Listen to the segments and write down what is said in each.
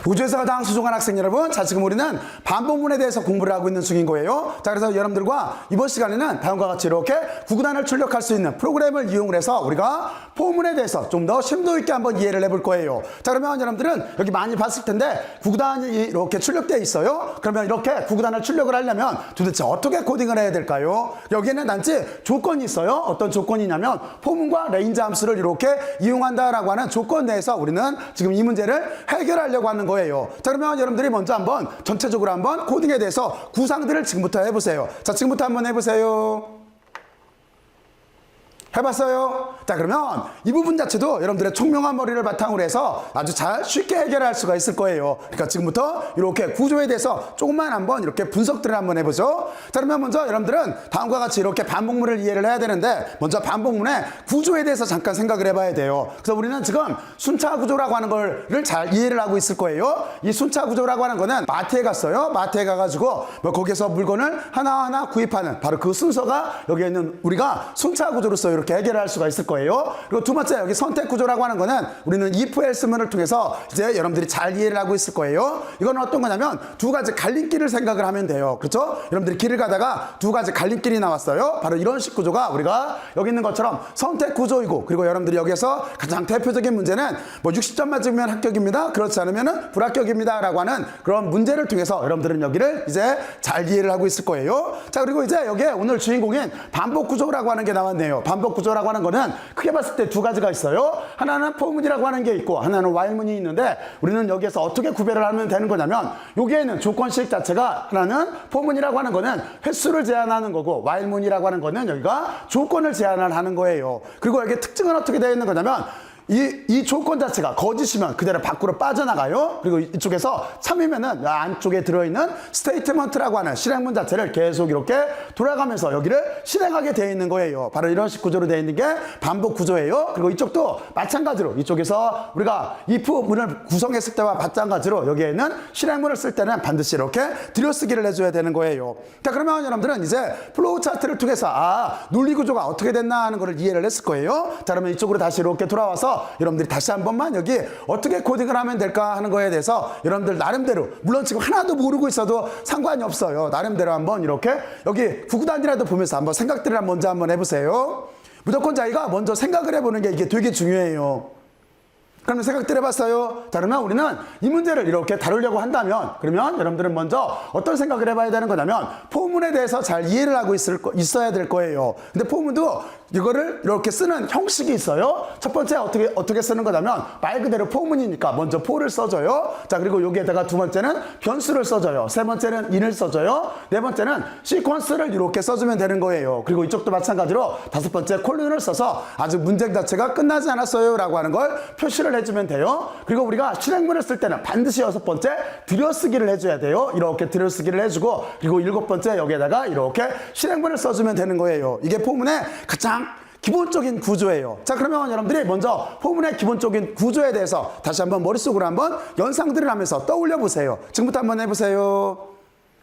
우주에서 가장 소중한 학생 여러분, 자 지금 우리는 반복문에 대해서 공부를 하고 있는 중인 거예요. 자 그래서 여러분들과 이번 시간에는 다음과 같이 이렇게 구구단을 출력할 수 있는 프로그램을 이용을 해서 우리가 포문에 대해서 좀 더 심도 있게 한번 이해를 해볼 거예요. 자 그러면 여러분들은 여기 많이 봤을 텐데 구구단이 이렇게 출력되어 있어요. 그러면 이렇게 구구단을 출력을 하려면 도대체 어떻게 코딩을 해야 될까요? 여기에는 단지 조건이 있어요. 어떤 조건이냐면 포문과 레인지 함수를 이렇게 이용한다라고 하는 조건 내에서 우리는 지금 이 문제를 해결하려고 하는 거예요. 자 그러면 여러분들이 먼저 한번 전체적으로 한번 코딩에 대해서 구상들을 지금부터 해보세요. 자 지금부터 한번 해보세요. 해봤어요? 자 그러면 이 부분 자체도 여러분들의 총명한 머리를 바탕으로 해서 아주 잘 쉽게 해결할 수가 있을 거예요. 그러니까 지금부터 이렇게 구조에 대해서 조금만 한번 이렇게 분석들을 한번 해보죠. 자 그러면 먼저 여러분들은 다음과 같이 이렇게 반복문을 이해를 해야 되는데 먼저 반복문의 구조에 대해서 잠깐 생각을 해봐야 돼요. 그래서 우리는 지금 순차 구조라고 하는 거를 잘 이해를 하고 있을 거예요. 이 순차 구조라고 하는 거는 마트에 갔어요. 마트에 가가지고 뭐 거기서 물건을 하나하나 구입하는 바로 그 순서가 여기에 있는 우리가 순차 구조로서 이렇게 해결할 수가 있을 거예요. 그리고 두 번째 여기 선택 구조라고 하는 거는 우리는 if else문을 통해서 이제 여러분들이 잘 이해를 하고 있을 거예요. 이건 어떤 거냐면 두 가지 갈림길을 생각을 하면 돼요. 그렇죠? 여러분들이 길을 가다가 두 가지 갈림길이 나왔어요. 바로 이런 식 구조가 우리가 여기 있는 것처럼 선택 구조이고, 그리고 여러분들이 여기서 가장 대표적인 문제는 뭐 60점 맞으면 합격입니다. 그렇지 않으면 불합격입니다 라고 하는 그런 문제를 통해서 여러분들은 여기를 이제 잘 이해를 하고 있을 거예요. 자 그리고 이제 여기에 오늘 주인공인 반복 구조라고 하는 게 나왔네요. 반복 구조라고 하는 거는 크게 봤을 때 두 가지가 있어요. 하나는 포문이라고 하는 게 있고 하나는 while문이 있는데, 우리는 여기에서 어떻게 구별을 하면 되는 거냐면 여기에 있는 조건식 자체가 하나는 포문이라고 하는 거는 횟수를 제한하는 거고, while문이라고 하는 거는 여기가 조건을 제한을 하는 거예요. 그리고 여기 특징은 어떻게 되어 있는 거냐면 이 조건 자체가 거짓이면 그대로 밖으로 빠져나가요. 그리고 이쪽에서 참이면은 안쪽에 들어있는 스테이트먼트라고 하는 실행문 자체를 계속 이렇게 돌아가면서 여기를 실행하게 되어 있는 거예요. 바로 이런 식 구조로 되어 있는 게 반복 구조예요. 그리고 이쪽도 마찬가지로 이쪽에서 우리가 if 문을 구성했을 때와 마찬가지로 여기에는 실행문을 쓸 때는 반드시 이렇게 들여쓰기를 해줘야 되는 거예요. 자 그러면 여러분들은 이제 플로우 차트를 통해서 논리 구조가 어떻게 됐나 하는 거를 이해를 했을 거예요. 자 그러면 이쪽으로 다시 이렇게 돌아와서 여러분들이 다시 한 번만 여기 어떻게 코딩을 하면 될까 하는 거에 대해서 여러분들 나름대로, 물론 지금 하나도 모르고 있어도 상관이 없어요. 나름대로 한번 이렇게 여기 구구단이라도 보면서 한번 생각들을 먼저 한번 해보세요. 무조건 자기가 먼저 생각을 해보는 게 이게 되게 중요해요. 그러면 생각들 해봤어요? 자 그러면 우리는 이 문제를 이렇게 다루려고 한다면, 그러면 여러분들은 먼저 어떤 생각을 해봐야 되는 거냐면 포문에 대해서 잘 이해를 하고 있어야 될 거예요. 근데 포문도 이거를 이렇게 쓰는 형식이 있어요. 첫 번째 어떻게 쓰는 거냐면 말 그대로 포문이니까 먼저 포를 써줘요. 자 그리고 여기에다가 두 번째는 변수를 써줘요. 세 번째는 in을 써줘요. 네 번째는 시퀀스를 이렇게 써주면 되는 거예요. 그리고 이쪽도 마찬가지로 다섯 번째 콜론을 써서 아직 문제 자체가 끝나지 않았어요 라고 하는 걸 표시를 해주면 돼요. 그리고 우리가 실행문을 쓸 때는 반드시 여섯 번째 들여쓰기를 해줘야 돼요. 이렇게 들여쓰기를 해주고, 그리고 일곱 번째 여기에다가 이렇게 실행문을 써주면 되는 거예요. 이게 포문의 가장 기본적인 구조예요. 자 그러면 여러분들이 먼저 포문의 기본적인 구조에 대해서 다시 한번 머릿속으로 한번 연상들을 하면서 떠올려 보세요. 지금부터 한번 해보세요.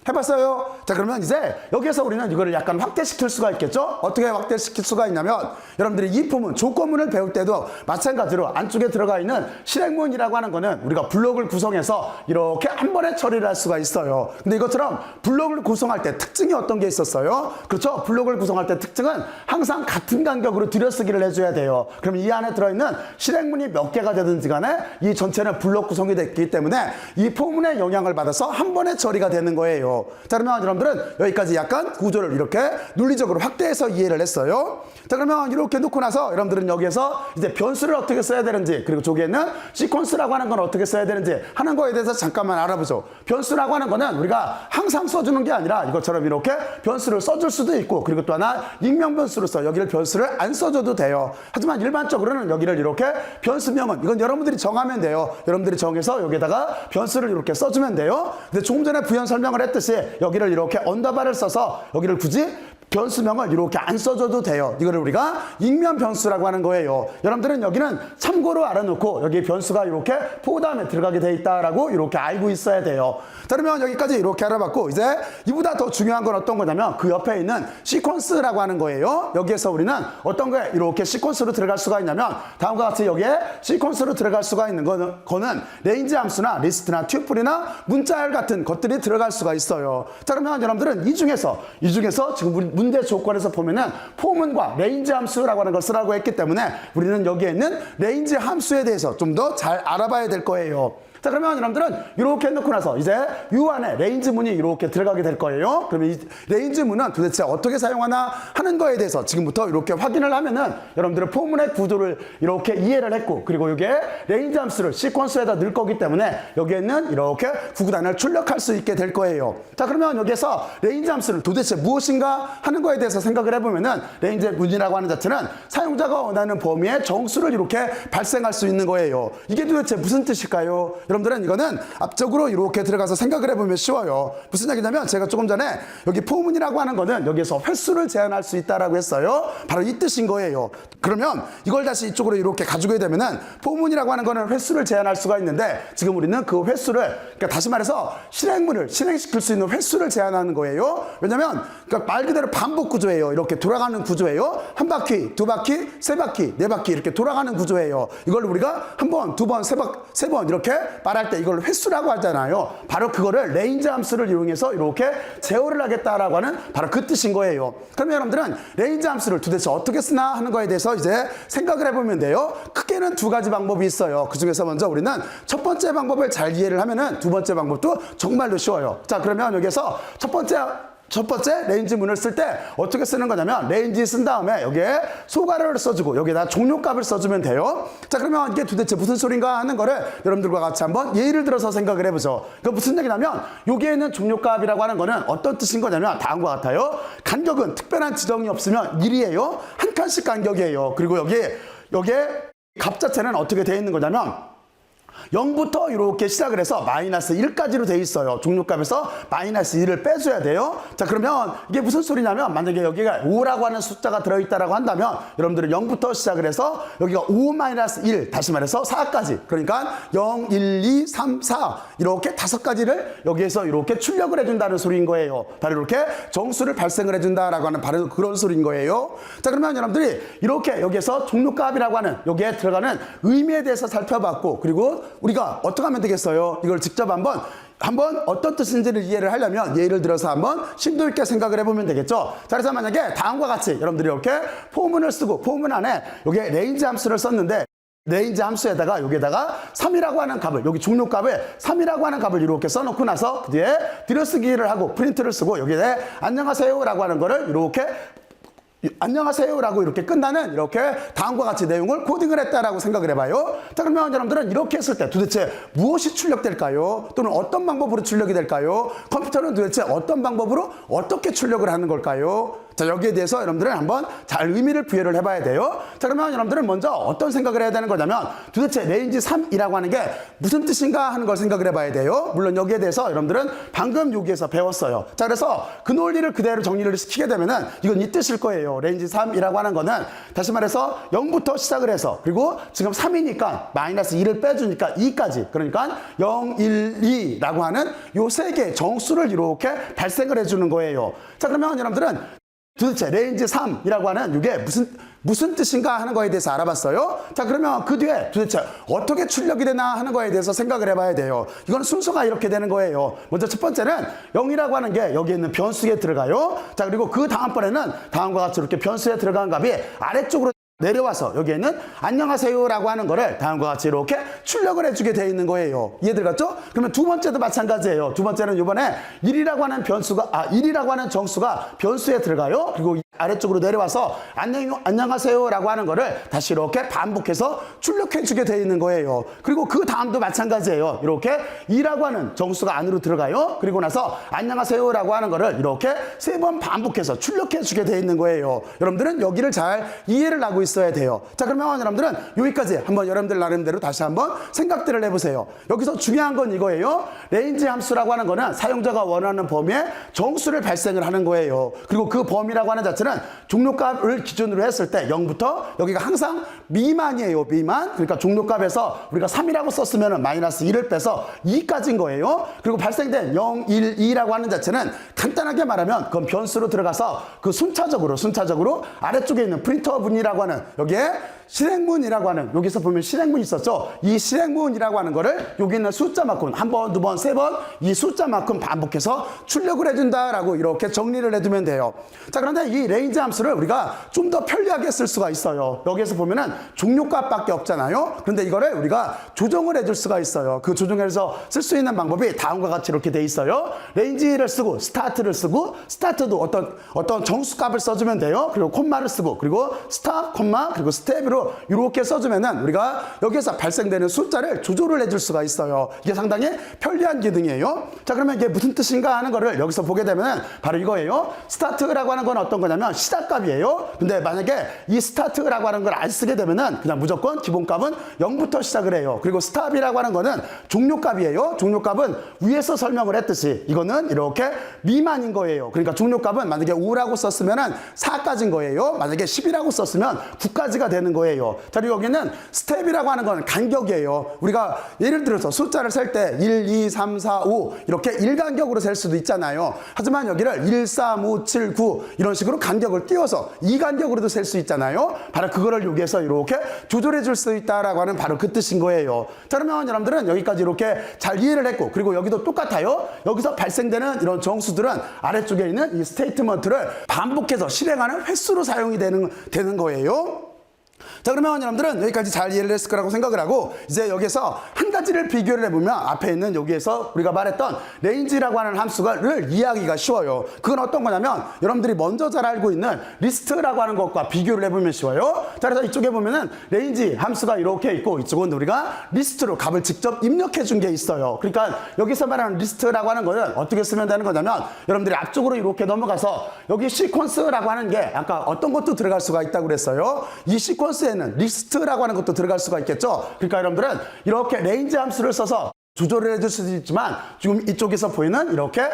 해봤어요? 자 그러면 이제 여기에서 우리는 이거를 약간 확대시킬 수가 있겠죠? 어떻게 확대시킬 수가 있냐면 여러분들이 이 포문, 조건문을 배울 때도 마찬가지로 안쪽에 들어가 있는 실행문이라고 하는 거는 우리가 블록을 구성해서 이렇게 한 번에 처리를 할 수가 있어요. 근데 이것처럼 블록을 구성할 때 특징이 어떤 게 있었어요? 그렇죠? 블록을 구성할 때 특징은 항상 같은 간격으로 들여쓰기를 해줘야 돼요. 그럼 이 안에 들어있는 실행문이 몇 개가 되든지 간에 이 전체는 블록 구성이 됐기 때문에 이 포문의 영향을 받아서 한 번에 처리가 되는 거예요. 자 그러면 여러분들은 여기까지 약간 구조를 이렇게 논리적으로 확대해서 이해를 했어요. 자 그러면 이렇게 놓고 나서 여러분들은 여기에서 이제 변수를 어떻게 써야 되는지, 그리고 저기에는 시퀀스라고 하는 건 어떻게 써야 되는지 하는 거에 대해서 잠깐만 알아보죠. 변수라고 하는 거는 우리가 항상 써주는 게 아니라 이것처럼 이렇게 변수를 써줄 수도 있고, 그리고 또 하나 익명 변수로서 여기를 변수를 안 써줘도 돼요. 하지만 일반적으로는 여기를 이렇게 변수명은 이건 여러분들이 정하면 돼요. 여러분들이 정해서 여기에다가 변수를 이렇게 써주면 돼요. 근데 조금 전에 부연 설명을 했듯이 여기를 이렇게 언더바를 써서 여기를 굳이 변수명을 이렇게 안 써줘도 돼요. 이거를 우리가 익명 변수라고 하는 거예요. 여러분들은 여기는 참고로 알아놓고 여기 변수가 이렇게 포 다음에 들어가게 돼 있다라고 이렇게 알고 있어야 돼요. 자, 그러면 여기까지 이렇게 알아봤고, 이제 이보다 더 중요한 건 어떤 거냐면 그 옆에 있는 시퀀스라고 하는 거예요. 여기에서 우리는 어떤 거에 이렇게 시퀀스로 들어갈 수가 있냐면 다음과 같이 여기에 시퀀스로 들어갈 수가 있는 거는 레인지 함수나 리스트나 튜플이나 문자열 같은 것들이 들어갈 수가 있어요. 자, 그러면 여러분들은 이 중에서 지금 우리 문제 조건에서 보면은 포문과 레인지 함수라고 하는 걸 쓰라고 했기 때문에 우리는 여기에 있는 레인지 함수에 대해서 좀 더 잘 알아봐야 될 거예요. 자, 그러면 여러분들은 이렇게 해놓고 나서 이제 이 안에 레인지문이 이렇게 들어가게 될 거예요. 그러면 이 레인지문은 도대체 어떻게 사용하나 하는 거에 대해서 지금부터 이렇게 확인을 하면은 여러분들은 포문의 구조를 이렇게 이해를 했고, 그리고 여기에 레인지 함수를 시퀀스에다 넣을 거기 때문에 여기에는 이렇게 구구단을 출력할 수 있게 될 거예요. 자, 그러면 여기에서 레인지 함수는 도대체 무엇인가 하는 거에 대해서 생각을 해보면은 레인지문이라고 하는 자체는 사용자가 원하는 범위의 정수를 이렇게 발생할 수 있는 거예요. 이게 도대체 무슨 뜻일까요? 여러분들은 이거는 앞쪽으로 이렇게 들어가서 생각을 해보면 쉬워요. 무슨 얘기냐면 제가 조금 전에 여기 포문이라고 하는 거는 여기에서 횟수를 제한할 수 있다라고 했어요. 바로 이 뜻인 거예요. 그러면 이걸 다시 이쪽으로 이렇게 가지고 되면은 포문이라고 하는 거는 횟수를 제한할 수가 있는데 지금 우리는 그 횟수를, 그러니까 다시 말해서 실행문을 실행시킬 수 있는 횟수를 제한하는 거예요. 왜냐면 그러니까 말 그대로 반복 구조예요. 이렇게 돌아가는 구조예요. 한 바퀴, 두 바퀴, 세 바퀴, 네 바퀴 이렇게 돌아가는 구조예요. 이걸 우리가 한 번, 두 번, 세 번 이렇게 말할 때 이걸 횟수라고 하잖아요. 바로 그거를 레인지 함수를 이용해서 이렇게 제어를 하겠다라고 하는 바로 그 뜻인 거예요. 그러면 여러분들은 레인지 함수를 도대체 어떻게 쓰나 하는 거에 대해서 이제 생각을 해보면 돼요. 크게는 두 가지 방법이 있어요. 그 중에서 먼저 우리는 첫 번째 방법을 잘 이해를 하면은 두 번째 방법도 정말로 쉬워요. 자, 그러면 여기서 첫 번째 레인지문을 쓸 때 어떻게 쓰는 거냐면 레인지 쓴 다음에 여기에 소괄호를 써주고 여기에다 종료값을 써주면 돼요. 자, 그러면 이게 도대체 무슨 소린가 하는 거를 여러분들과 같이 한번 예를 들어서 생각을 해보죠. 그 무슨 얘기냐면 여기에 있는 종료값이라고 하는 거는 어떤 뜻인 거냐면 다음과 같아요. 간격은 특별한 지정이 없으면 1이에요. 한 칸씩 간격이에요. 그리고 여기에 값 자체는 어떻게 되어 있는 거냐면 0부터 이렇게 시작을 해서 마이너스 1까지로 돼 있어요. 종료값에서 마이너스 1을 빼줘야 돼요. 자, 그러면 이게 무슨 소리냐면 만약에 여기가 5라고 하는 숫자가 들어있다라고 한다면 여러분들은 0부터 시작을 해서 여기가 5 마이너스 1, 다시 말해서 4까지, 그러니까 0, 1, 2, 3, 4 이렇게 5가지를 여기에서 이렇게 출력을 해준다는 소리인 거예요. 바로 이렇게 정수를 발생을 해준다라고 하는 바로 그런 소리인 거예요. 자, 그러면 여러분들이 이렇게 여기에서 종료값이라고 하는 여기에 들어가는 의미에 대해서 살펴봤고, 그리고 우리가 어떻게 하면 되겠어요? 이걸 직접 한번 어떤 뜻인지를 이해를 하려면 예를 들어서 한번 심도 있게 생각을 해보면 되겠죠. 자, 그래서 만약에 다음과 같이 여러분들이 이렇게 포문을 쓰고 포문 안에 여기에 레인지 함수를 썼는데 레인지 함수에다가 여기에다가 3이라고 하는 값을, 여기 종료값에 3이라고 하는 값을 이렇게 써놓고 나서 그 뒤에 들여쓰기를 하고 프린트를 쓰고 여기에 안녕하세요 라고 하는 거를 이렇게 안녕하세요라고 이렇게 끝나는 이렇게 다음과 같이 내용을 코딩을 했다라고 생각을 해봐요. 자, 그러면 여러분들은 이렇게 했을 때 도대체 무엇이 출력될까요? 또는 어떤 방법으로 출력이 될까요? 컴퓨터는 도대체 어떤 방법으로 어떻게 출력을 하는 걸까요? 자, 여기에 대해서 여러분들은 한번 잘 의미를 부여를 해봐야 돼요. 자, 그러면 여러분들은 먼저 어떤 생각을 해야 되는 거냐면 도대체 레인지 3이라고 하는 게 무슨 뜻인가 하는 걸 생각을 해봐야 돼요. 물론 여기에 대해서 여러분들은 방금 여기에서 배웠어요. 자, 그래서 그 논리를 그대로 정리를 시키게 되면은 이건 이 뜻일 거예요. 레인지 3이라고 하는 거는 다시 말해서 0부터 시작을 해서 그리고 지금 3이니까 마이너스 2를 빼주니까 2까지, 그러니까 0, 1, 2라고 하는 요 세 개의 정수를 이렇게 발생을 해주는 거예요. 자, 그러면 여러분들은 도대체 레인지 3이라고 하는 이게 무슨 뜻인가 하는 거에 대해서 알아봤어요. 자, 그러면 그 뒤에 도대체 어떻게 출력이 되나 하는 거에 대해서 생각을 해봐야 돼요. 이건 순서가 이렇게 되는 거예요. 먼저 첫 번째는 0이라고 하는 게 여기 있는 변수에 들어가요. 자, 그리고 그 다음번에는 다음과 같이 이렇게 변수에 들어간 값이 아래쪽으로 내려와서 여기에는 안녕하세요라고 하는 거를 다음과 같이 이렇게 출력을 해주게 되어 있는 거예요. 이해들 갔죠? 그러면 두 번째도 마찬가지예요. 두 번째는 이번에 1이라고 하는 정수가 변수에 들어가요. 그리고 아래쪽으로 내려와서 안녕하세요라고 하는 거를 다시 이렇게 반복해서 출력해주게 되어 있는 거예요. 그리고 그 다음도 마찬가지예요. 이렇게 2라고 하는 정수가 안으로 들어가요. 그리고 나서 안녕하세요라고 하는 거를 이렇게 3번 반복해서 출력해주게 되어 있는 거예요. 여러분들은 여기를 잘 이해를 하고 있어야 돼요. 자, 그러면 여러분들은 여기까지 한번 여러분들 나름대로 다시 한번 생각들을 해보세요. 여기서 중요한 건 이거예요. 레인지 함수라고 하는 거는 사용자가 원하는 범위의 정수를 발생을 하는 거예요. 그리고 그 범위라고 하는 자체는 종료값을 기준으로 했을 때 0부터 여기가 항상 미만이에요. 미만. 그러니까 종료값에서 우리가 3이라고 썼으면 마이너스 1을 빼서 2까지인 거예요. 그리고 발생된 0, 1, 2라고 하는 자체는 간단하게 말하면 그건 변수로 들어가서 그 순차적으로 아래쪽에 있는 프린터분이라고 하는 여기에 실행문이라고 하는 여기서 보면 실행문 있었죠. 이 실행문이라고 하는 거를 여기 있는 숫자만큼 한 번, 두 번, 세 번 이 숫자만큼 반복해서 출력을 해준다라고 이렇게 정리를 해두면 돼요. 자, 그런데 이 레인지 함수를 우리가 좀 더 편리하게 쓸 수가 있어요. 여기에서 보면은 종료값밖에 없잖아요. 그런데 이거를 우리가 조정을 해줄 수가 있어요. 그 조정해서 쓸 수 있는 방법이 다음과 같이 이렇게 돼 있어요. 레인지를 쓰고 스타트를 쓰고 스타트도 어떤 정수값을 써주면 돼요. 그리고 콤마를 쓰고 그리고 스탑, 콤마 그리고 스텝으로 이렇게 써주면은 우리가 여기서 발생되는 숫자를 조절을 해줄 수가 있어요. 이게 상당히 편리한 기능이에요. 자, 그러면 이게 무슨 뜻인가 하는 거를 여기서 보게 되면은 바로 이거예요. 스타트라고 하는 건 어떤 거냐면 시작값이에요. 근데 만약에 이 스타트라고 하는 걸 안 쓰게 되면은 그냥 무조건 기본값은 0부터 시작을 해요. 그리고 스탑이라고 하는 거는 종료값이에요. 종료값은 위에서 설명을 했듯이 이거는 이렇게 미만인 거예요. 그러니까 종료값은 만약에 5라고 썼으면은 4까지인 거예요. 만약에 10이라고 썼으면 9까지가 되는 거예요. 자, 그리고 여기는 스텝이라고 하는 건 간격이에요. 우리가 예를 들어서 숫자를 셀 때 1, 2, 3, 4, 5 이렇게 1간격으로 셀 수도 있잖아요. 하지만 여기를 1, 3, 5, 7, 9 이런 식으로 간격을 띄워서 2간격으로도 셀 수 있잖아요. 바로 그거를 여기에서 이렇게 조절해 줄 수 있다라고 하는 바로 그 뜻인 거예요. 자, 그러면 여러분들은 여기까지 이렇게 잘 이해를 했고 그리고 여기도 똑같아요. 여기서 발생되는 이런 정수들은 아래쪽에 있는 이 스테이트먼트를 반복해서 실행하는 횟수로 사용이 되는 거예요. 자, 그러면 여러분들은 여기까지 잘 이해를 했을 거라고 생각을 하고 이제 여기서 한 가지를 비교를 해보면 앞에 있는 여기에서 우리가 말했던 레인지라고 하는 함수를 이해하기가 쉬워요. 그건 어떤 거냐면 여러분들이 먼저 잘 알고 있는 리스트라고 하는 것과 비교를 해보면 쉬워요. 자, 그래서 이쪽에 보면은 레인지 함수가 이렇게 있고 이쪽은 우리가 리스트로 값을 직접 입력해 준 게 있어요. 그러니까 여기서 말하는 리스트라고 하는 거는 어떻게 쓰면 되는 거냐면 여러분들이 앞쪽으로 이렇게 넘어가서 여기 시퀀스라고 하는 게 아까 어떤 것도 들어갈 수가 있다고 그랬어요. 이 시퀀스에는 리스트라고 하는 것도 들어갈 수가 있겠죠. 그러니까 여러분들은 이렇게 레인지 함수를 써서 조절을 해줄 수도 있지만 지금 이쪽에서 보이는 이렇게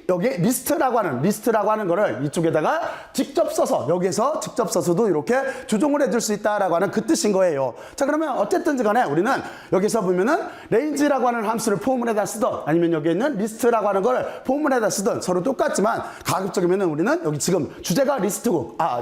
여기 리스트라고 하는 거를 이쪽에다가 직접 써서 여기에서 직접 써서도 이렇게 조정을 해줄 수 있다라고 하는 그 뜻인 거예요. 자, 그러면 어쨌든지 간에 우리는 여기서 보면은 레인지라고 하는 함수를 포문에다 쓰든 아니면 여기 있는 리스트라고 하는 걸 포문에다 쓰든 서로 똑같지만 가급적이면은 우리는 여기 지금 주제가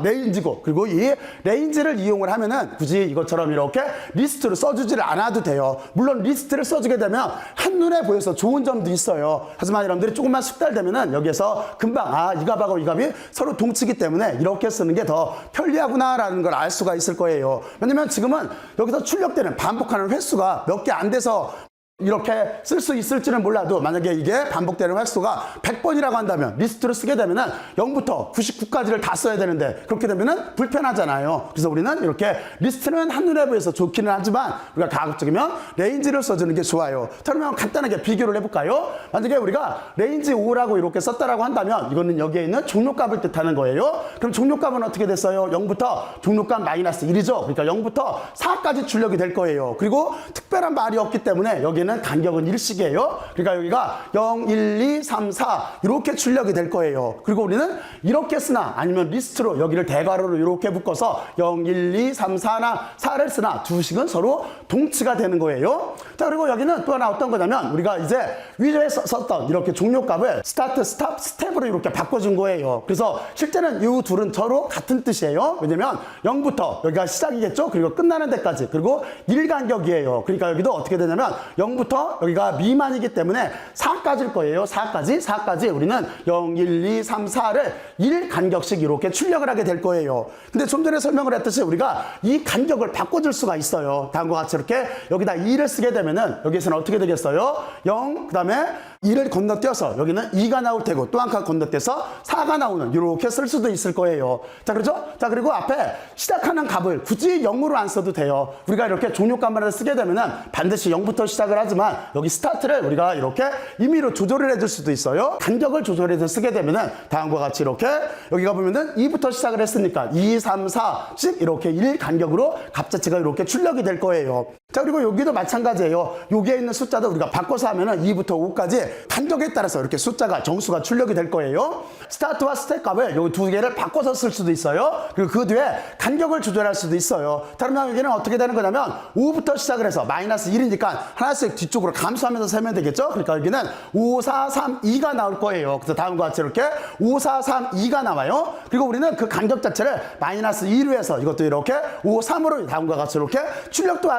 레인지고 그리고 이 레인지를 이용을 하면은 굳이 이것처럼 이렇게 리스트를 써주지를 않아도 돼요. 물론 리스트를 써주게 되면 한눈에 보여서 좋은 점도 있어요. 하지만 여러분들이 조금만 숙달되면 여기에서 금방 이 값하고 이 값이 서로 동치기 때문에 이렇게 쓰는 게 더 편리하구나라는 걸 알 수가 있을 거예요. 왜냐면 지금은 여기서 출력되는 반복하는 횟수가 몇 개 안 돼서 이렇게 쓸 수 있을지는 몰라도 만약에 이게 반복되는 횟수가 100번이라고 한다면 리스트로 쓰게 되면은 0부터 99까지를 다 써야 되는데 그렇게 되면은 불편하잖아요. 그래서 우리는 이렇게 리스트는 한눈에 보여서 좋기는 하지만 우리가 가급적이면 레인지를 써주는 게 좋아요. 자, 그러면 간단하게 비교를 해볼까요? 만약에 우리가 레인지 5라고 이렇게 썼다라고 한다면 이거는 여기에 있는 종료값을 뜻하는 거예요. 그럼 종료값은 어떻게 됐어요? 0부터 종료값 마이너스 1이죠. 그러니까 0부터 4까지 출력이 될 거예요. 그리고 특별한 말이 없기 때문에 여기는 간격은 일식이에요. 그러니까 여기가 0, 1, 2, 3, 4 이렇게 출력이 될 거예요. 그리고 우리는 이렇게 쓰나 아니면 리스트로 여기를 대괄호로 이렇게 묶어서 0, 1, 2, 3, 4를 쓰나 두 식은 서로 동치가 되는 거예요. 자, 그리고 여기는 또 하나 어떤 거냐면 우리가 이제 위에 썼던 이렇게 종료값을 스타트, 스탑, 스텝으로 이렇게 바꿔준 거예요. 그래서 실제는 이 둘은 서로 같은 뜻이에요. 왜냐면 0부터 여기가 시작이겠죠. 그리고 끝나는 데까지 그리고 1간격이에요. 그러니까 여기도 어떻게 되냐면 0부터 여기가 미만이기 때문에 4까지일 거예요. 4까지 우리는 0, 1, 2, 3, 4를 1간격씩 이렇게 출력을 하게 될 거예요. 근데 좀 전에 설명을 했듯이 우리가 이 간격을 바꿔줄 수가 있어요. 다음과 같이 이렇게 여기다 2를 쓰게 되면은 여기에서는 어떻게 되겠어요? 0, 그 다음에 2를 건너뛰어서 여기는 2가 나올 테고 또 한 칸 건너뛰어서 4가 나오는 이렇게 쓸 수도 있을 거예요. 자, 그렇죠? 자, 그리고 앞에 시작하는 값을 굳이 0으로 안 써도 돼요. 우리가 이렇게 종료값만 쓰게 되면은 반드시 0부터 시작을 하지만 여기 스타트를 우리가 이렇게 임의로 조절을 해줄 수도 있어요. 간격을 조절해서 쓰게 되면은 다음과 같이 이렇게 여기가 보면은 2부터 시작을 했으니까 2, 3, 4씩 이렇게 1 간격으로 값자체가 이렇게 출력이 될 거예요. 자, 그리고 여기도 마찬가지예요. 여기에 있는 숫자도 우리가 바꿔서 하면은 2부터 5까지 간격에 따라서 이렇게 숫자가 정수가 출력이 될 거예요. 스타트와 스택 값을 여기 두 개를 바꿔서 쓸 수도 있어요. 그리고 그 뒤에 간격을 조절할 수도 있어요. 다른 여기는 어떻게 되는 거냐면 5부터 시작을 해서 마이너스 1이니까 하나씩 뒤쪽으로 감수하면서 세면 되겠죠. 그러니까 여기는 5, 4, 3, 2가 나올 거예요. 그래서 다음과 같이 이렇게 5, 4, 3, 2가 나와요. 그리고 우리는 그 간격 자체를 마이너스 2로 해서 이것도 이렇게 5, 3으로 다음과 같이 이렇게 출력도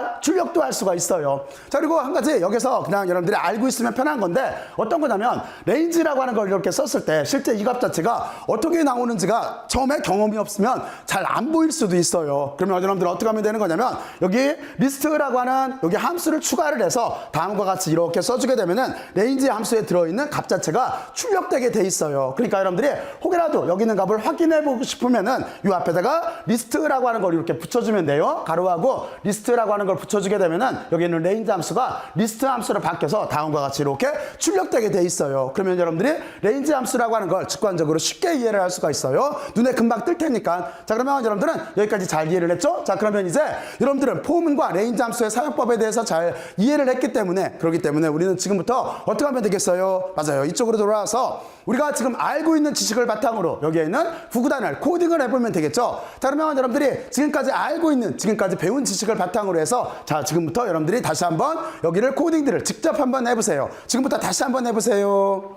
할 수가 있어요. 자, 그리고 한 가지 여기서 그냥 여러분들이 알고 있으면 편한 건데 어떤 거냐면 레인지라고 하는 걸 이렇게 썼을 때 실제 이 값 자체가 어떻게 나오는지가 처음에 경험이 없으면 잘 안 보일 수도 있어요. 그러면 여러분들 어떻게 하면 되는 거냐면 여기 리스트라고 하는 여기 함수를 추가를 해서 다음과 같이 이렇게 써주게 되면은 레인지 함수에 들어있는 값 자체가 출력되게 돼 있어요. 그러니까 여러분들이 혹여라도 여기 있는 값을 확인해 보고 싶으면은 이 앞에다가 리스트라고 하는 걸 이렇게 붙여주면 돼요. 가로하고 리스트라고 하는 걸 붙여주게 되면은 여기 있는 레인지 함수가 리스트 함수로 바뀌어서 다음과 같이 이렇게 출력되게 돼 있어요. 그러면 여러분들이 레인지 함수라고 하는 걸 직관적으로 쉽게 이해를 할 수가 있어요. 눈에 금방 뜰 테니까. 자, 그러면 여러분들은 여기까지 잘 이해를 했죠? 자, 그러면 이제 여러분들은 포문과 레인지 함수의 사용법에 대해서 잘 이해를 했기 때문에 그렇기 때문에 우리는 지금부터 어떻게 하면 되겠어요? 맞아요. 이쪽으로 돌아와서 우리가 지금 알고 있는 지식을 바탕으로 여기에 있는 구구단을 코딩을 해보면 되겠죠? 자, 그러면 여러분들이 지금까지 알고 있는 지금까지 배운 지식을 바탕으로 해서 자, 지금부터 여러분들이 다시 한번 여기를 코딩들을 직접 한번 해보세요. 지금부터 다시 한번 해보세요.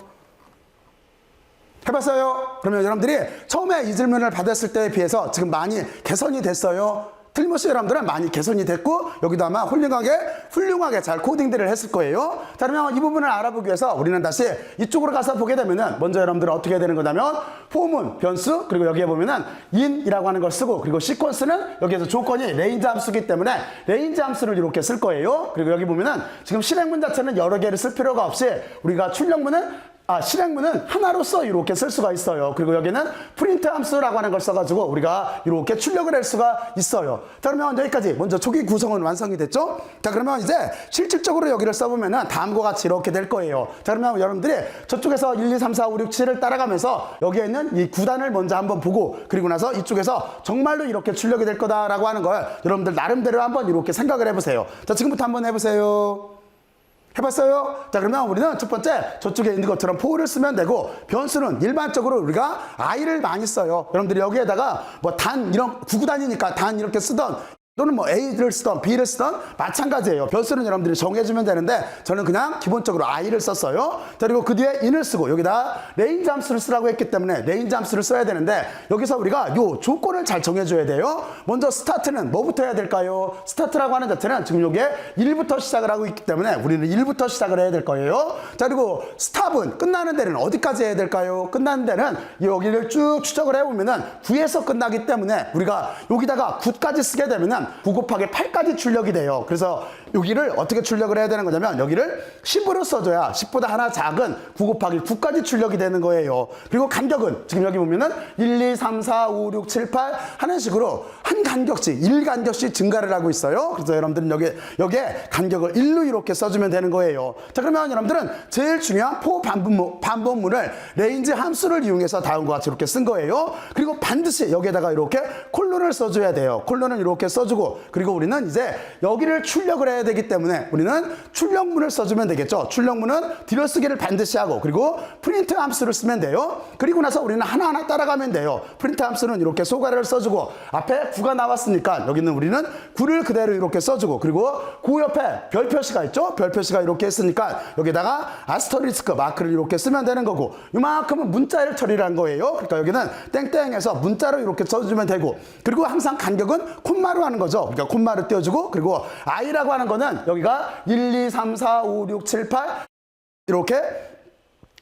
해봤어요? 그러면 여러분들이 처음에 이 질문을 받았을 때에 비해서 지금 많이 개선이 됐어요. 틀림없이 여러분들은 많이 개선이 됐고 여기도 아마 훌륭하게 잘 코딩들을 했을 거예요. 자, 그러면 이 부분을 알아보기 위해서 우리는 다시 이쪽으로 가서 보게 되면은 먼저 여러분들은 어떻게 해야 되는 거냐면 포문, 변수, 그리고 여기에 보면은 in이라고 하는 걸 쓰고 그리고 시퀀스는 여기에서 조건이 레인지 함수기 때문에 레인지 함수를 이렇게 쓸 거예요. 그리고 여기 보면은 지금 실행문 자체는 여러 개를 쓸 필요가 없이 우리가 실행문은 하나로서 이렇게 쓸 수가 있어요. 그리고 여기는 프린트 함수라고 하는 걸 써가지고 우리가 이렇게 출력을 할 수가 있어요. 자, 그러면 여기까지 먼저 초기 구성은 완성이 됐죠? 자, 그러면 이제 실질적으로 여기를 써보면은 다음과 같이 이렇게 될 거예요. 자, 그러면 여러분들이 저쪽에서 1, 2, 3, 4, 5, 6, 7을 따라가면서 여기에 있는 이 구단을 먼저 한번 보고 그리고 나서 이쪽에서 정말로 이렇게 출력이 될 거다라고 하는 걸 여러분들 나름대로 한번 이렇게 생각을 해보세요. 자, 지금부터 한번 해보세요. 해봤어요? 자, 그러면 우리는 첫 번째 저쪽에 있는 것처럼 for를 쓰면 되고 변수는 일반적으로 우리가 i를 많이 써요. 여러분들이 여기에다가 뭐 단 이런 구구단이니까 단 이렇게 쓰던 또는 뭐 A를 쓰던 B를 쓰던 마찬가지예요. 변수는 여러분들이 정해주면 되는데 저는 그냥 기본적으로 I를 썼어요. 자, 그리고 그 뒤에 in을 쓰고 여기다 레인지 함수를 쓰라고 했기 때문에 레인지 함수를 써야 되는데 여기서 우리가 요 조건을 잘 정해줘야 돼요. 먼저 스타트는 뭐부터 해야 될까요? 스타트라고 하는 자체는 지금 요게 1부터 시작을 하고 있기 때문에 우리는 1부터 시작을 해야 될 거예요. 자, 그리고 스탑은 끝나는 데는 어디까지 해야 될까요? 끝나는 데는 여기를 쭉 추적을 해보면은 9에서 끝나기 때문에 우리가 여기다가 9까지 쓰게 되면은 9 곱하기 8까지 출력이 돼요. 그래서 여기를 어떻게 출력을 해야 되는 거냐면 여기를 10으로 써줘야 10보다 하나 작은 9 곱하기 9까지 출력이 되는 거예요. 그리고 간격은 지금 여기 보면은 1, 2, 3, 4, 5, 6, 7, 8 하는 식으로 한 간격씩 1간격씩 증가를 하고 있어요. 그래서 여러분들은 여기에 간격을 1로 이렇게 써주면 되는 거예요. 자, 그러면 여러분들은 제일 중요한 포 반복문을 레인지 함수를 이용해서 다음과 같이 이렇게 쓴 거예요. 그리고 반드시 여기에다가 이렇게 콜론을 써줘야 돼요. 콜론을 이렇게 써주고 그리고 우리는 이제 여기를 출력을 해야 되기 때문에 우리는 출력문을 써주면 되겠죠. 출력문은 뒤로쓰기를 반드시 하고 그리고 프린트 함수를 쓰면 돼요. 그리고 나서 우리는 하나하나 따라가면 돼요. 프린트 함수는 이렇게 소가를 써주고 앞에 9가 나왔으니까 여기는 우리는 9를 그대로 이렇게 써주고 그리고 그 옆에 별 표시가 있죠. 별 표시가 이렇게 있으니까 여기다가 아스터리스크 마크를 이렇게 쓰면 되는 거고 이만큼은 문자를 처리를 한 거예요. 그러니까 여기는 땡땡해서 문자로 이렇게 써주면 되고 그리고 항상 간격은 콤마로 하는 거죠. 그러니까 콤마를 띄워주고 그리고 i라고 하는 거는 여기가 1, 2, 3, 4, 5, 6, 7, 8 이렇게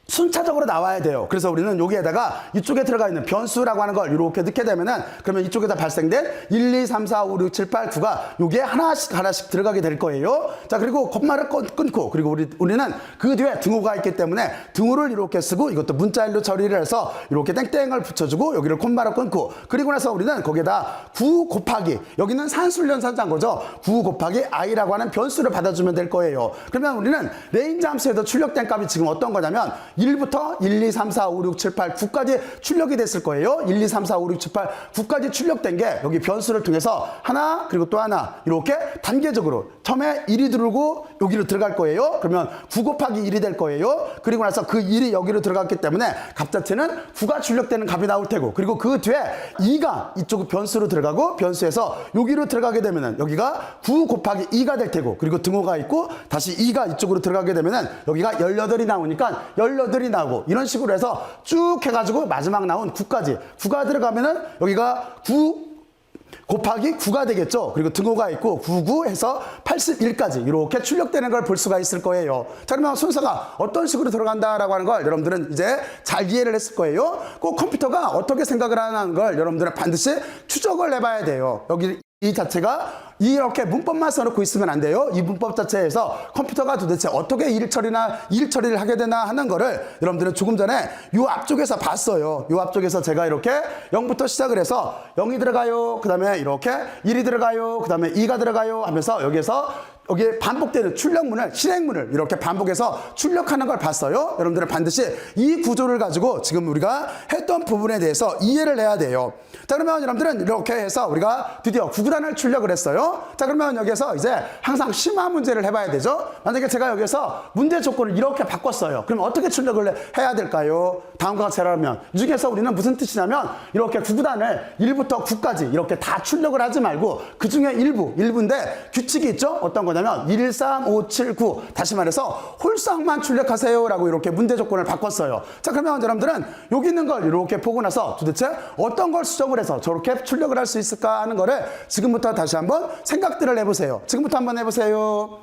순차적으로 나와야 돼요. 그래서 우리는 여기에다가 이쪽에 들어가 있는 변수라고 하는 걸 이렇게 넣게 되면은 그러면 이쪽에다 발생된 1, 2, 3, 4, 5, 6, 7, 8, 9가 여기에 하나씩 들어가게 될 거예요. 자, 그리고 콤마를 끊고 그리고 우리는 그 뒤에 등호가 있기 때문에 등호를 이렇게 쓰고 이것도 문자일로 처리를 해서 이렇게 땡땡을 붙여주고 여기를 콤마로 끊고 그리고 나서 우리는 거기에다 9 곱하기 여기는 산술연산자인 거죠. 9 곱하기 i라고 하는 변수를 받아주면 될 거예요. 그러면 우리는 레인지 함수에도 출력된 값이 지금 어떤 거냐면 1부터 1, 2, 3, 4, 5, 6, 7, 8, 9까지 출력이 됐을 거예요. 1, 2, 3, 4, 5, 6, 7, 8, 9까지 출력된 게 여기 변수를 통해서 하나 그리고 또 하나 이렇게 단계적으로 처음에 1이 들어오고 여기로 들어갈 거예요. 그러면 9 곱하기 1이 될 거예요. 그리고 나서 그 1이 여기로 들어갔기 때문에 값 자체는 9가 출력되는 값이 나올 테고 그리고 그 뒤에 2가 이쪽 변수로 들어가고 변수에서 여기로 들어가게 되면은 여기가 9 곱하기 2가 될 테고 그리고 등호가 있고 다시 2가 이쪽으로 들어가게 되면은 여기가 18이 나오니까 18이 나오고 이런 식으로 해서 쭉 해가지고 마지막 나온 9까지 9가 들어가면은 여기가 9 곱하기 9가 되겠죠. 그리고 등호가 있고 99 해서 81까지 이렇게 출력되는 걸 볼 수가 있을 거예요. 자, 그러면 순서가 어떤 식으로 들어간다라고 하는 걸 여러분들은 이제 잘 이해를 했을 거예요. 꼭 컴퓨터가 어떻게 생각을 하는 걸 여러분들은 반드시 추적을 해봐야 돼요. 여기 이 자체가 이렇게 문법만 써놓고 있으면 안 돼요. 이 문법 자체에서 컴퓨터가 도대체 어떻게 일 처리를 하게 되나 하는 거를 여러분들은 조금 전에 요 앞쪽에서 봤어요. 요 앞쪽에서 제가 이렇게 0부터 시작을 해서 0이 들어가요. 그 다음에 이렇게 1이 들어가요. 그 다음에 2가 들어가요 하면서 여기에서 여기에 반복되는 출력문을 실행문을 이렇게 반복해서 출력하는 걸 봤어요. 여러분들은 반드시 이 구조를 가지고 지금 우리가 했던 부분에 대해서 이해를 해야 돼요. 자, 그러면 여러분들은 이렇게 해서 우리가 드디어 9구단을 출력을 했어요. 자, 그러면 여기서 이제 항상 심화 문제를 해봐야 되죠. 만약에 제가 여기서 문제 조건을 이렇게 바꿨어요. 그럼 어떻게 출력을 해야 될까요? 다음과 같이라면 이 중에서 우리는 무슨 뜻이냐면 이렇게 9구단을 1부터 9까지 이렇게 다 출력을 하지 말고 그 중에 일부인데 규칙이 있죠. 어떤 거냐면 1, 3, 5, 7, 9 다시 말해서 홀수항만 출력하세요 라고 이렇게 문제 조건을 바꿨어요. 자, 그러면 여러분들은 여기 있는 걸 이렇게 보고 나서 도대체 어떤 걸 수정을 해서 저렇게 출력을 할 수 있을까 하는 거를 지금부터 다시 한번 생각들을 해보세요. 지금부터 한번 해보세요.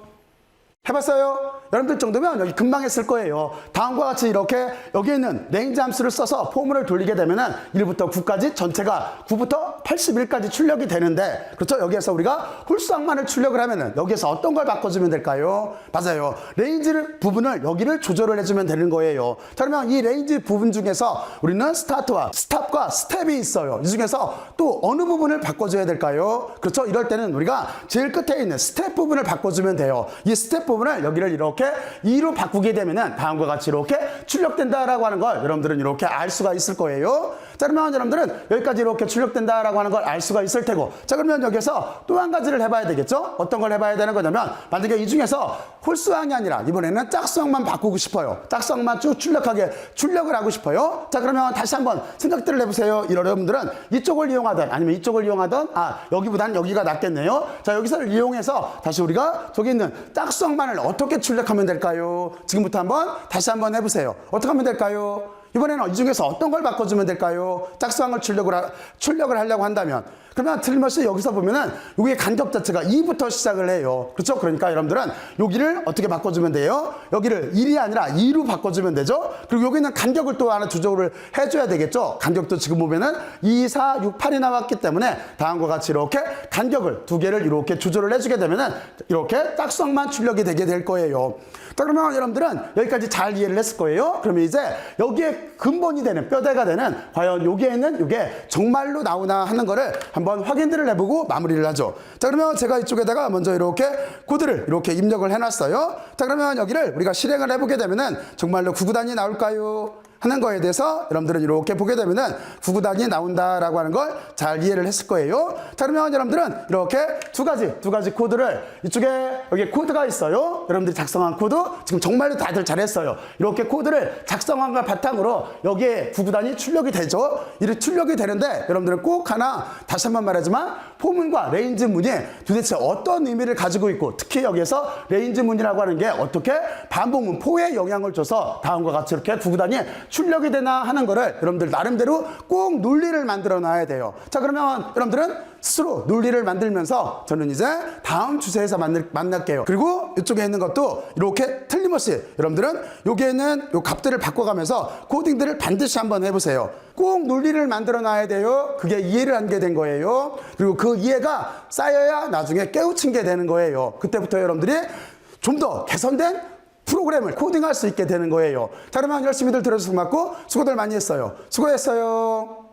해봤어요? 여러분들 정도면 여기 금방 했을 거예요. 다음과 같이 이렇게 여기 있는 레인지 함수를 써서 포물을 돌리게 되면은 1부터 9까지 전체가 9부터 81까지 출력이 되는데 그렇죠? 여기에서 우리가 홀수항만을 출력을 하면은 여기에서 어떤 걸 바꿔주면 될까요? 맞아요. 레인지 부분을 여기를 조절을 해주면 되는 거예요. 자, 그러면 이 레인지 부분 중에서 우리는 스타트와 스탑과 스텝이 있어요. 이 중에서 또 어느 부분을 바꿔줘야 될까요? 그렇죠? 이럴 때는 우리가 제일 끝에 있는 스텝 부분을 바꿔주면 돼요. 이 스텝 부분을 여기를 이렇게 2로 바꾸게 되면은 다음과 같이 이렇게 출력된다라고 하는 걸 여러분들은 이렇게 알 수가 있을 거예요. 자, 그러면 여러분들은 여기까지 이렇게 출력된다라고 하는 걸 알 수가 있을 테고 자, 그러면 여기서 또 한 가지를 해봐야 되겠죠? 어떤 걸 해봐야 되는 거냐면 만약에 이 중에서 홀수항이 아니라 이번에는 짝수항만 바꾸고 싶어요. 짝수항만 쭉 출력을 하고 싶어요. 자, 그러면 다시 한번 생각들을 해보세요. 여러분들은 이쪽을 이용하든 아니면 이쪽을 이용하든 여기보다는 여기가 낫겠네요. 자, 여기서 이용해서 다시 우리가 저기 있는 짝수항만을 어떻게 출력하면 될까요? 지금부터 다시 한번 해보세요. 어떻게 하면 될까요? 이번에는 이 중에서 어떤 걸 바꿔주면 될까요? 짝수항을 출력을 하려고 한다면 그러면 틀림없이 여기서 보면은 여기의 간격 자체가 2부터 시작을 해요. 그렇죠? 그러니까 여러분들은 여기를 어떻게 바꿔주면 돼요? 여기를 1이 아니라 2로 바꿔주면 되죠? 그리고 여기는 간격을 또 하나 조절을 해줘야 되겠죠? 간격도 지금 보면은 2, 4, 6, 8이 나왔기 때문에 다음과 같이 이렇게 간격을 두 개를 이렇게 조절을 해주게 되면은 이렇게 짝수항만 출력이 되게 될 거예요. 자, 그러면 여러분들은 여기까지 잘 이해를 했을 거예요. 그러면 이제 여기에 근본이 되는 뼈대가 되는 과연 여기에는 이게 정말로 나오나 하는 거를 한번 확인들을 해보고 마무리를 하죠. 자, 그러면 제가 이쪽에다가 먼저 이렇게 코드를 이렇게 입력을 해놨어요. 자, 그러면 여기를 우리가 실행을 해보게 되면은 정말로 9구단이 나올까요? 하는 거에 대해서 여러분들은 이렇게 보게 되면은 9구단이 나온다라고 하는 걸 잘 이해를 했을 거예요. 자, 그러면 여러분들은 이렇게 두 가지 코드를 이쪽에 여기 코드가 있어요. 여러분들이 작성한 코드 지금 정말로 다들 잘했어요. 이렇게 코드를 작성한 걸 바탕으로 여기에 9구단이 출력이 되죠. 이렇게 출력이 되는데 여러분들은 꼭 하나 다시 한번 말하지만 포문과 레인지 문이 도대체 어떤 의미를 가지고 있고 특히 여기에서 레인지 문이라고 하는 게 어떻게 반복문 포에 영향을 줘서 다음과 같이 이렇게 9구단이 출력이 되나 하는 거를 여러분들 나름대로 꼭 논리를 만들어 놔야 돼요. 자, 그러면 여러분들은 스스로 논리를 만들면서 저는 이제 다음 주제에서 만날게요. 그리고 이쪽에 있는 것도 이렇게 틀림없이 여러분들은 여기에는 요 값들을 바꿔가면서 코딩들을 반드시 한번 해보세요. 꼭 논리를 만들어 놔야 돼요. 그게 이해를 하게 된 거예요. 그리고 그 이해가 쌓여야 나중에 깨우친 게 되는 거예요. 그때부터 여러분들이 좀 더 개선된 프로그램을 코딩할 수 있게 되는 거예요. 자, 그러면 열심히들 들어주셔서 고맙고 수고들 많이 했어요. 수고했어요.